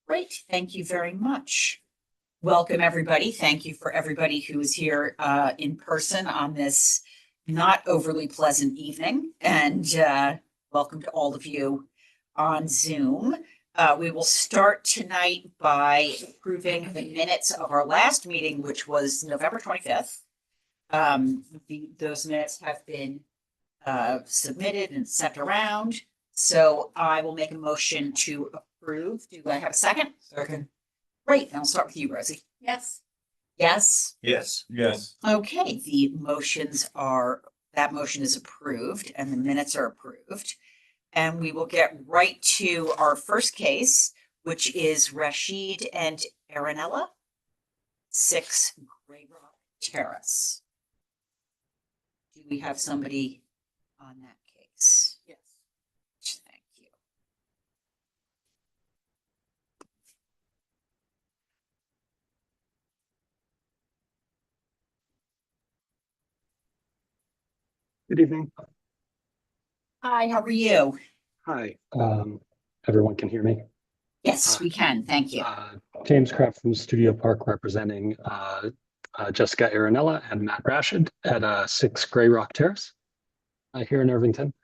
Great, thank you very much. Welcome, everybody. Thank you for everybody who is here in person on this not overly pleasant evening, and welcome to all of you on Zoom. We will start tonight by approving the minutes of our last meeting, which was November 25th. Those minutes have been submitted and sent around. So I will make a motion to approve. Do I have a second? Second. Great. And I'll start with you, Rosie. Yes. Yes. Yes. Yes. Okay. That motion is approved and the minutes are approved. And we will get right to our first case, which is Rashid and Aranella, 6 Grey Rock Terrace. Do we have somebody on that case? Yes. Thank you. Good evening. Hi, how are you? Hi. Everyone can hear me. Yes, we can. Thank you. James Kraft from Studio Park representing Jessica Aranella and Matt Rashid at 6 Grey Rock Terrace here in Irvington.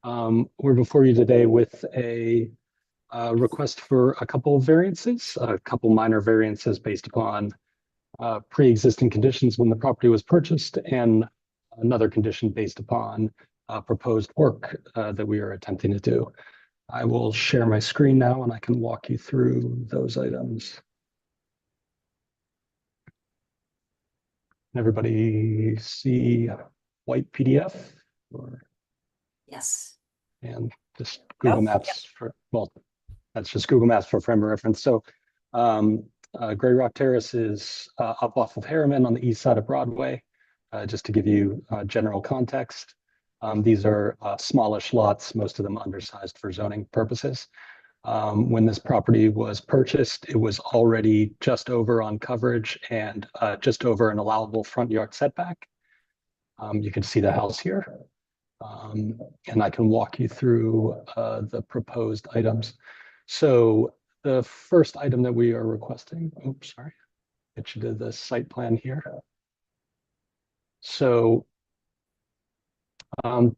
We're before you today with a request for a couple of variances, a couple minor variances based upon pre-existing conditions when the property was purchased, and another condition based upon proposed work that we are attempting to do. I will share my screen now and I can walk you through those items. Everybody see white PDF? Yes. And just Google Maps for, well, that's just Google Maps for frame of reference. So Grey Rock Terrace is up off of Harriman on the east side of Broadway. Just to give you general context, these are smallish lots, most of them undersized for zoning purposes. When this property was purchased, it was already just over on coverage and just over an allowable front yard setback. You can see the house here. And I can walk you through the proposed items. So the first item that we are requesting, oops, sorry, get you to the site plan here. So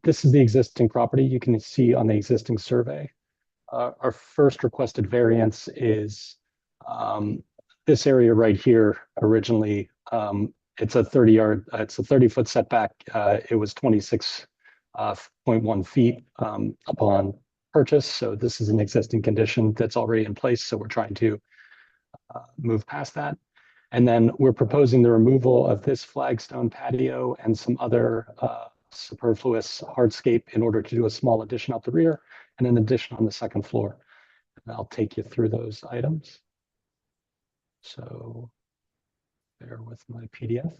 this is the existing property. You can see on the existing survey. Our first requested variance is this area right here. Originally, it's a 30-foot setback. It was 26.1 feet upon purchase. So this is an existing condition that's already in place. So we're trying to move past that. And then we're proposing the removal of this flagstone patio and some other superfluous hardscape in order to do a small addition out the rear and an addition on the second floor. And I'll take you through those items. So bear with my PDF.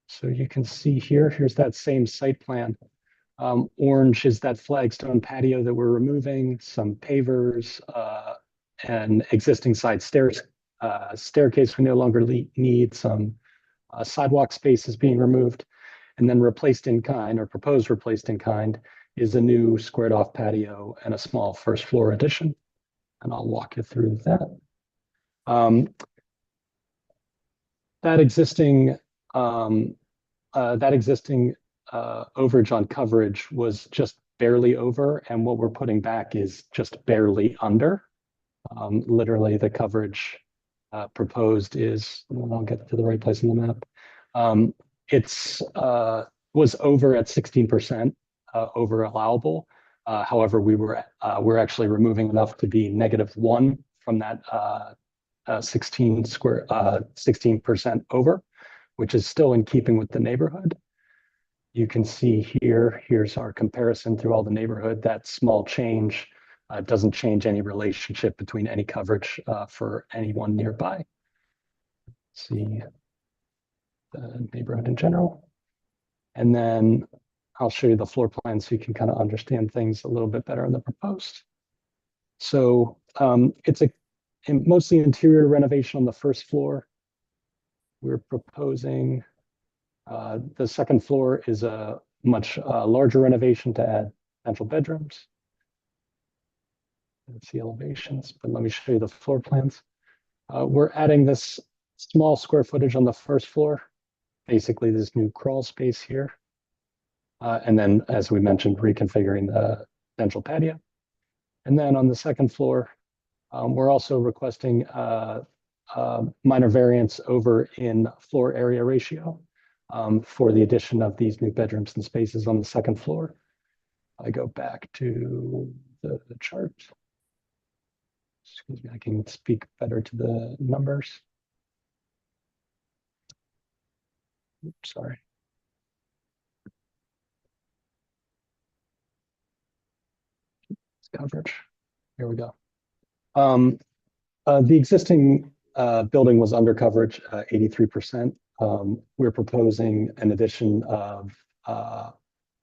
So you can see here, here's that same site plan. Orange is that flagstone patio that we're removing, some pavers, and existing side stairs. Staircase we no longer need, some sidewalk space is being removed, and then replaced in kind or proposed replaced in kind is a new squared off patio and a small first floor addition. And I'll walk you through that. That existing overage on coverage was just barely over, and what we're putting back is just barely under. Literally the coverage proposed is, I'll get to the right place in the map. It's was over at 16% over allowable. However, we're actually removing enough to be -1 from that 16% over, which is still in keeping with the neighborhood. You can see here, here's our comparison through all the neighborhood. That small change doesn't change any relationship between any coverage for anyone nearby. See the neighborhood in general. And then I'll show you the floor plan so you can kind of understand things a little bit better in the proposed. So it's a mostly interior renovation on the first floor. We're proposing the second floor is a much larger renovation to add potential bedrooms. That's the elevations, but let me show you the floor plans. We're adding this small square footage on the first floor, basically this new crawl space here. And then, as we mentioned, reconfiguring the central patio. And then on the second floor, we're also requesting minor variance over in floor area ratio for the addition of these new bedrooms and spaces on the second floor. I go back to the chart. Excuse me, I can speak better to the numbers. Oops, sorry. Coverage. Here we go. The existing building was under coverage, 83%. We're proposing an addition of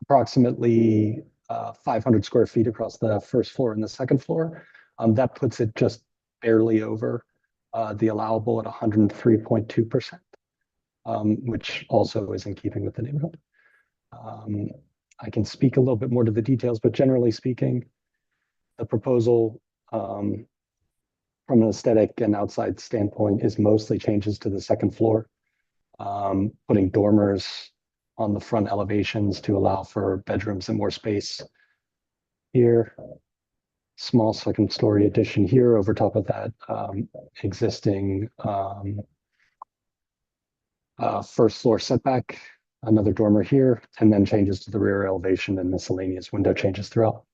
approximately 500 square feet across the first floor and the second floor. That puts it just barely over the allowable at 103.2%, which also is in keeping with the neighborhood. I can speak a little bit more to the details, but generally speaking, the proposal from an aesthetic and outside standpoint is mostly changes to the second floor, putting dormers on the front elevations to allow for bedrooms and more space here. Small second story addition here over top of that existing first floor setback, another dormer here, and then changes to the rear elevation and miscellaneous window changes throughout.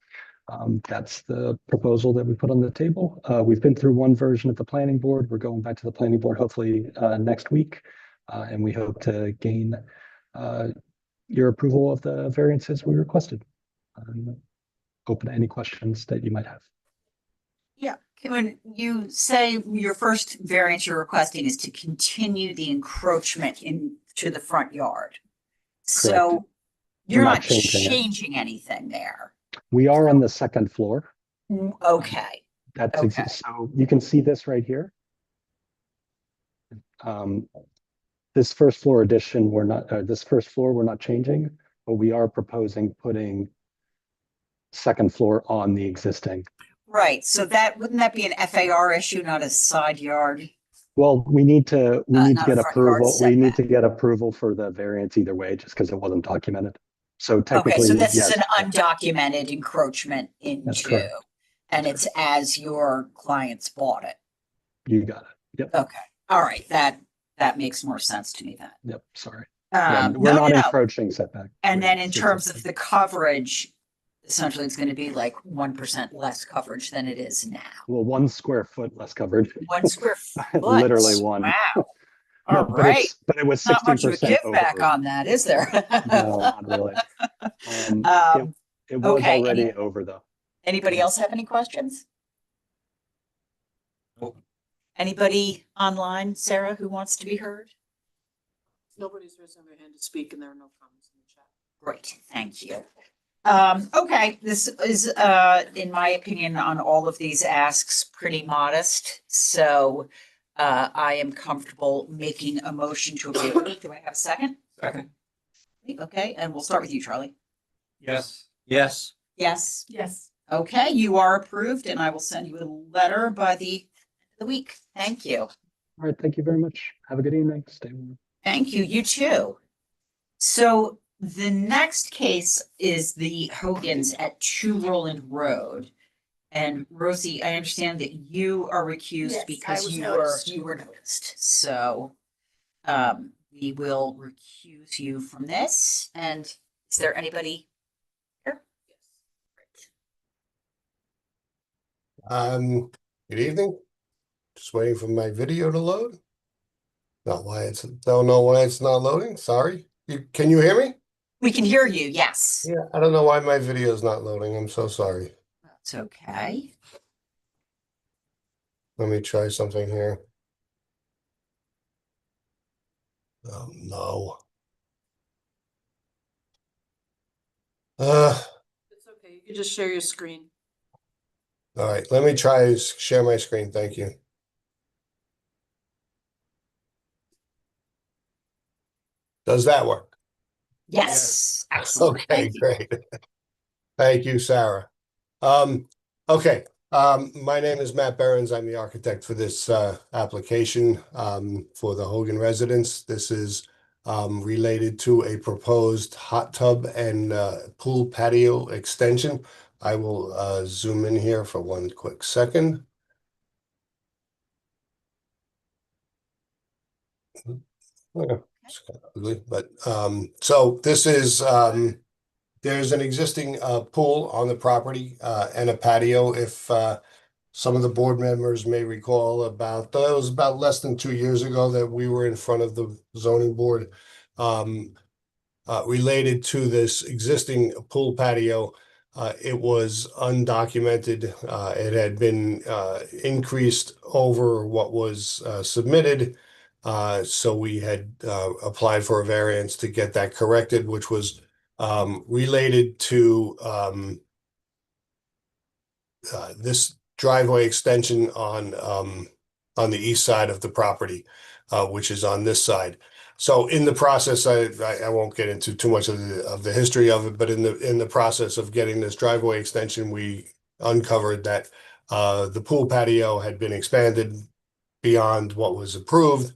That's the proposal that we put on the table. We've been through one version at the planning board. We're going back to the planning board hopefully next week, and we hope to gain your approval of the variances we requested. Open to any questions that you might have. Yeah, when you say your first variance you're requesting is to continue the encroachment into the front yard. So you're We're not not changing it. changing anything there. We are on the second floor. Okay, That's Okay. so you can see this right here. This first floor addition, this first floor, we're not changing, but we are proposing putting second floor on the existing. right. So wouldn't that be an FAR issue, not a side yard? Well, we need to Not a get front yard approval. We need setback. to get approval for the variance either way, just because it wasn't documented. So Okay, technically, so this is yes, an undocumented encroachment That's into, correct. and it's as your clients bought it. you got it. Yep. Okay, all right, that makes more sense to me then. Yep. Sorry. Yeah, we're No, not no, no. encroaching setback. And then in It's terms of existing. the coverage, essentially it's going to be like 1% less coverage than it is now. Well, 1 square foot less covered. 1 square foot. Literally one. Wow. No, All right. but it was Not much of a 16% kickback over. on that, is there? No, not really. It was okay. already over though. Anybody else have any questions? Nope. Anybody online, Sarah, who wants to be heard? Nobody's raising their hand to speak and there are no comments in the chat. Great, thank you. Okay, this is, in my opinion, on all of these asks, pretty modest. So I am comfortable making a motion to approve. Do I have a second? Second. Okay, and we'll start with you, Charlie. Yes. Yes. Yes. Yes. Okay, you are approved, and I will send you a letter by the end of the week. Thank you. All right. Thank you very much. Have a good evening. Stay warm. Thank you. You too. So the next case is the Hogans at 2 Roland Road. And Rosie, I understand that you are recused Yes, I because was you noticed. were noticed. So we will recuse you from this. And is there anybody here? Good evening. Just waiting for my video to load. Don't know why it's not loading. Sorry. Can you hear me? We can hear you. Yes. Yeah, I don't know why my video is not loading. I'm so sorry. That's okay. Let me try something here. Oh no. It's okay. You can just share your screen. All right. Let me try share my screen. Thank you. Does that work? Yes. Excellent. Okay, Thank you. great. Thank you, Sarah. Okay, My name is Matt Behrens. I'm the architect for this application for the Hogan residence. This is related to a proposed hot tub and pool patio extension. I will zoom in here for one quick second. Yeah, it's kind of ugly, but so this is there's an existing pool on the property and a patio. If some of the board members may recall it was about less than 2 years ago that we were in front of the zoning board related to this existing pool patio. It was undocumented. It had been increased over what was submitted. So we had applied for a variance to get that corrected, which was related to this driveway extension on the east side of the property, which is on this side. So in the process, I won't get into too much of the history of it, but in the process of getting this driveway extension, we uncovered that the pool patio had been expanded beyond what was approved.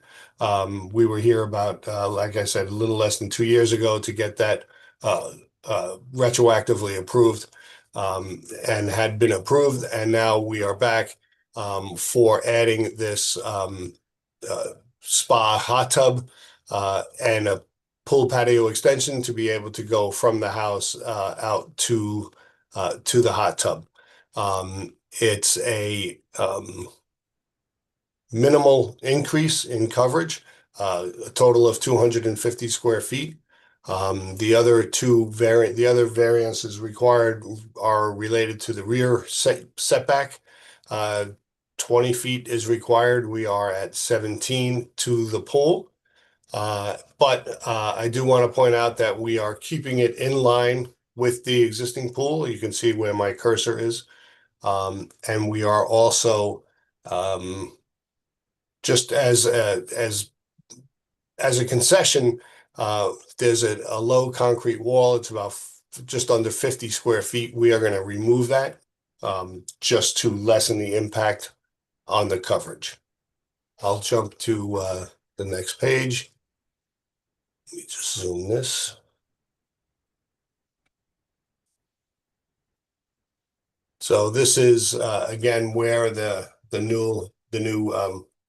We were here about, like I said, a little less than 2 years ago to get that retroactively approved and had been approved. And now we are back for adding this spa hot tub and a pool patio extension to be able to go from the house out to the hot tub. It's a minimal increase in coverage, a total of 250 square feet. The other variances required are related to the rear setback. 20 feet is required. We are at 17 to the pool. But I do want to point out that we are keeping it in line with the existing pool. You can see where my cursor is. And we are also just as a concession, there's a low concrete wall. It's about just under 50 square feet. We are going to remove that just to lessen the impact on the coverage. I'll jump to the next page. Let me just zoom this. So this is again where the new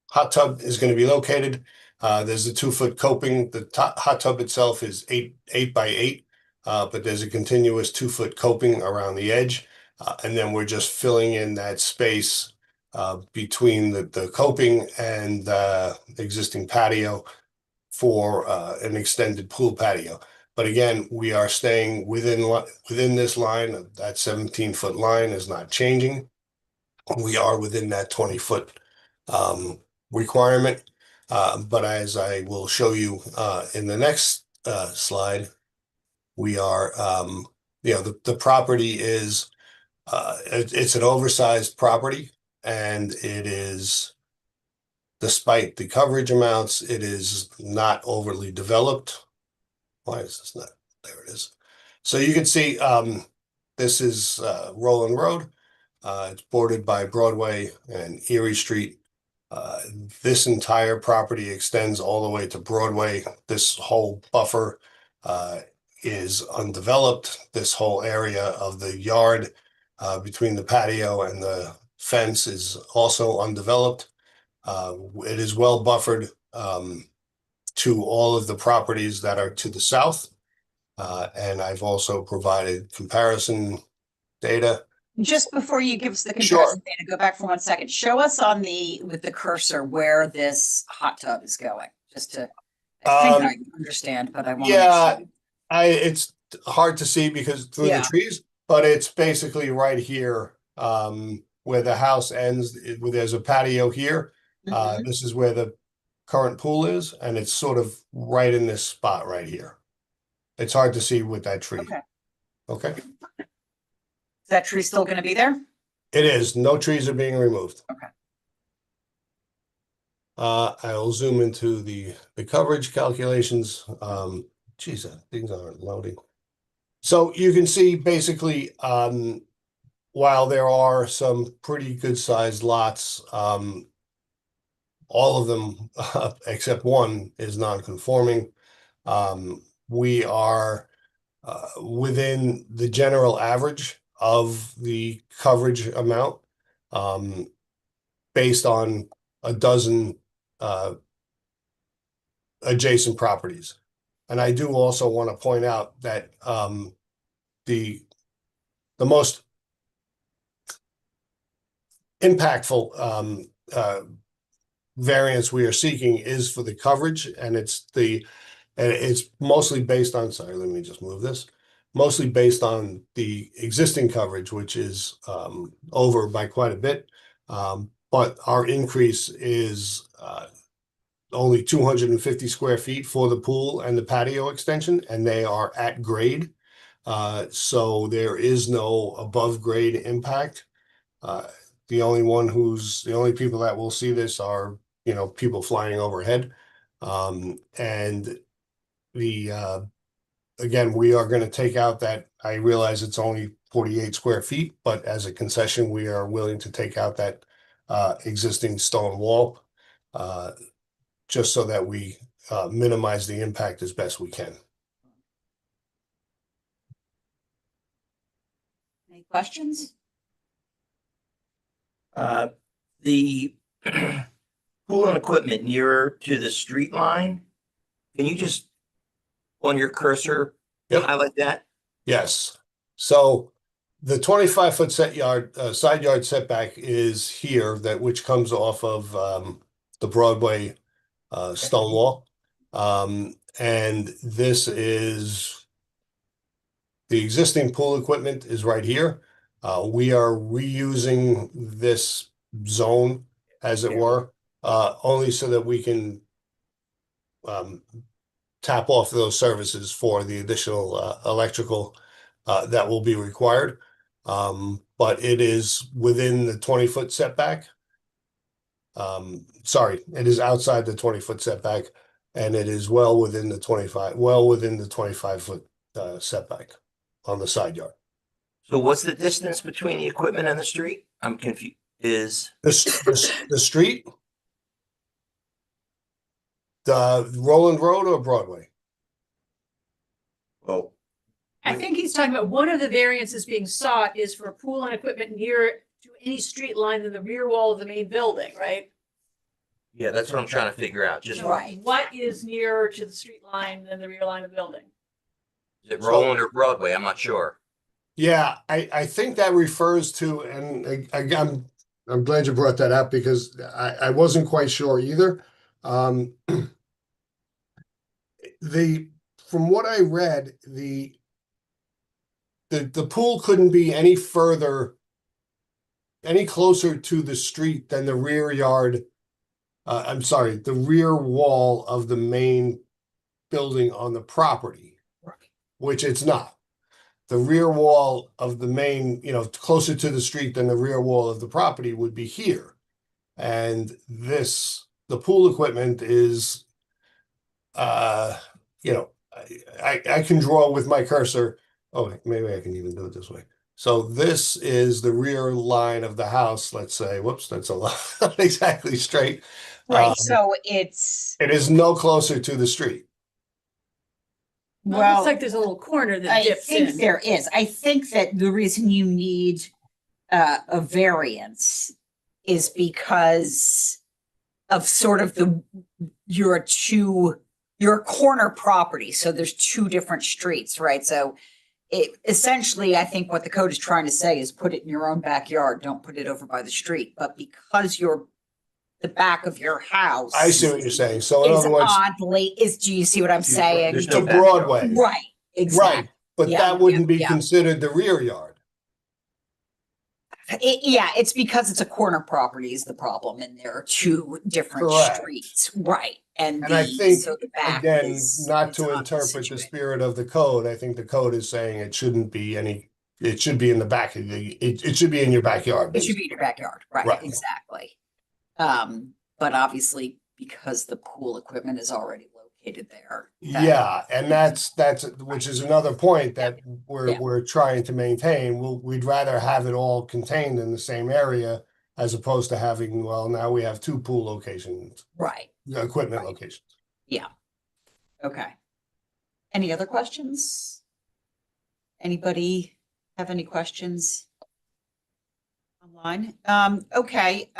hot tub is going to be located. There's a 2-foot coping. The hot tub itself is 8 by 8, but there's a continuous 2-foot coping around the edge. And then we're just filling in that space between the coping and the existing patio for an extended pool patio. But again, we are staying within this line. That 17-foot line is not changing. We are within that 20-foot requirement. But as I will show you in the next slide, we are, the property is, it's an oversized property, and it is, despite the coverage amounts, it is not overly developed. Why is this not? There it is. So you can see this is Roland Road. It's bordered by Broadway and Erie Street. This entire property extends all the way to Broadway. This whole buffer is undeveloped. This whole area of the yard between the patio and the fence is also undeveloped. It is well buffered to all of the properties that are to the south. And I've also provided comparison data. Just before you give us the Sure. comparison data, go back for 1 second. Show us with the cursor where this hot tub is going, just to, I think I understand, but I want to. Yeah, it's hard to see because through Yeah. the trees, but it's basically right here where the house ends. Where there's a patio here. Mhm. This is where the current pool is, and it's sort of right in this spot right here. It's hard to see with that tree. Okay. Okay. Is that tree still going to be there? It is. No trees are being removed. Okay. I'll zoom into the coverage calculations. Geez, things aren't loading. So you can see basically while there are some pretty good sized lots, all of them, except one is non-conforming. We are within the general average of the coverage amount, based on a dozen adjacent properties. And I do also want to point out that the most impactful variance we are seeking is for the coverage, and it's mostly based on, sorry, let me just move this. Mostly based on the existing coverage, which is over by quite a bit. But our increase is only 250 square feet for the pool and the patio extension, and they are at grade. So there is no above grade impact. The only people that will see this are, people flying overhead. And again, we are going to take out that, I realize it's only 48 square feet, but as a concession, we are willing to take out that existing stone wall, just so that we minimize the impact as best we can. Any questions? The pool and equipment nearer to the street line, can you just, on your cursor, Yep. highlight that? Yes. So the 25-foot side yard setback is here, which comes off of the Broadway stone wall. And this is the existing pool equipment is right here. We are reusing this zone, as it were, only so that we can tap off those services for the additional electrical that will be required. But it is within the 20-foot setback. Sorry, it is outside the 20-foot setback, and it is well within the 25-foot setback on the side yard. So what's the distance between the equipment and the street? I'm confused. The street? The Roland Road or Broadway? Oh, I think he's talking about one of the variances being sought is for pool and equipment near to any street line in the rear wall of the main building, right? yeah, that's what I'm trying to figure out. Just, Right. What is nearer to the street line than the rear line of the building? is it Roland or Broadway? I'm not sure. Yeah, I think that refers to, and I'm glad you brought that up because I wasn't quite sure either. From what I read, the pool couldn't be any closer to the street than the rear yard. I'm sorry, the rear wall of the main building on the property, which it's not. The rear wall of the main, closer to the street than the rear wall of the property would be here. And the pool equipment is, I can draw with my cursor. Oh, maybe I can even do it this way. So this is the rear line of the house, let's say. Whoops, that's a lot, not exactly straight. Right, so it's, It is no closer to the street. It well, looks like there's a little corner that I dips think in. there is. I think that the reason you need a variance is because of sort of your corner property. So there's two different streets, right? So essentially, I think what the code is trying to say is put it in your own backyard. Don't put it over by the street. But because the back of your house. I see what you're saying. So in Is other words, do you see what I'm saying? There's to no backyard. Broadway. Right, exactly. Right, but Yeah, that wouldn't be yeah. considered the rear yard. Yeah, it's because it's a corner property is the problem, and there are two different Correct. streets, right? And And I think, so the back again, is not it's to opposite interpret the situation. spirit of the code, I think the code is saying it should be in the back of it should be in your backyard. It should be in your backyard, right? Right. Exactly. But obviously, because the pool equipment is already located there. Yeah, and that's, which is another point that Yeah. we're trying to maintain. We'd rather have it all contained in the same area as opposed to having, well, now we have two pool locations, Right, equipment Right. locations. okay. Any other questions? Anybody have any questions online? Okay,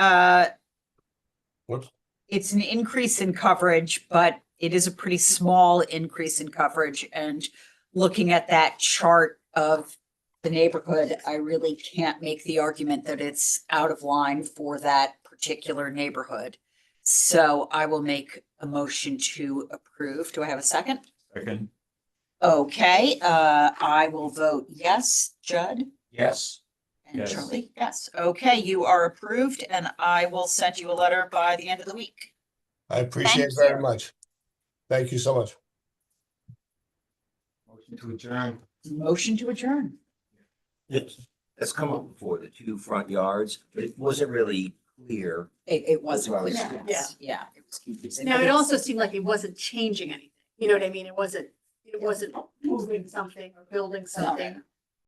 Whoops. it's an increase in coverage, but it is a pretty small increase in coverage. And looking at that chart of the neighborhood, I really can't make the argument that it's out of line for that particular neighborhood. So I will make a motion to approve. Do I have a second? Second. Okay, I will vote yes. Judd? Yes. And Yes. Charlie? Yes. Okay, you are approved and I will send you a letter by the end of the week. I appreciate it Thank very you. much. Thank you so much. Motion to adjourn. Motion to adjourn. That's come up before, the two front yards, but it wasn't really clear. It wasn't Well, clear. yeah. Yeah, it was confusing. Now, but it it's- also seemed like it wasn't changing anything. You know what I mean? It wasn't moving something or building something.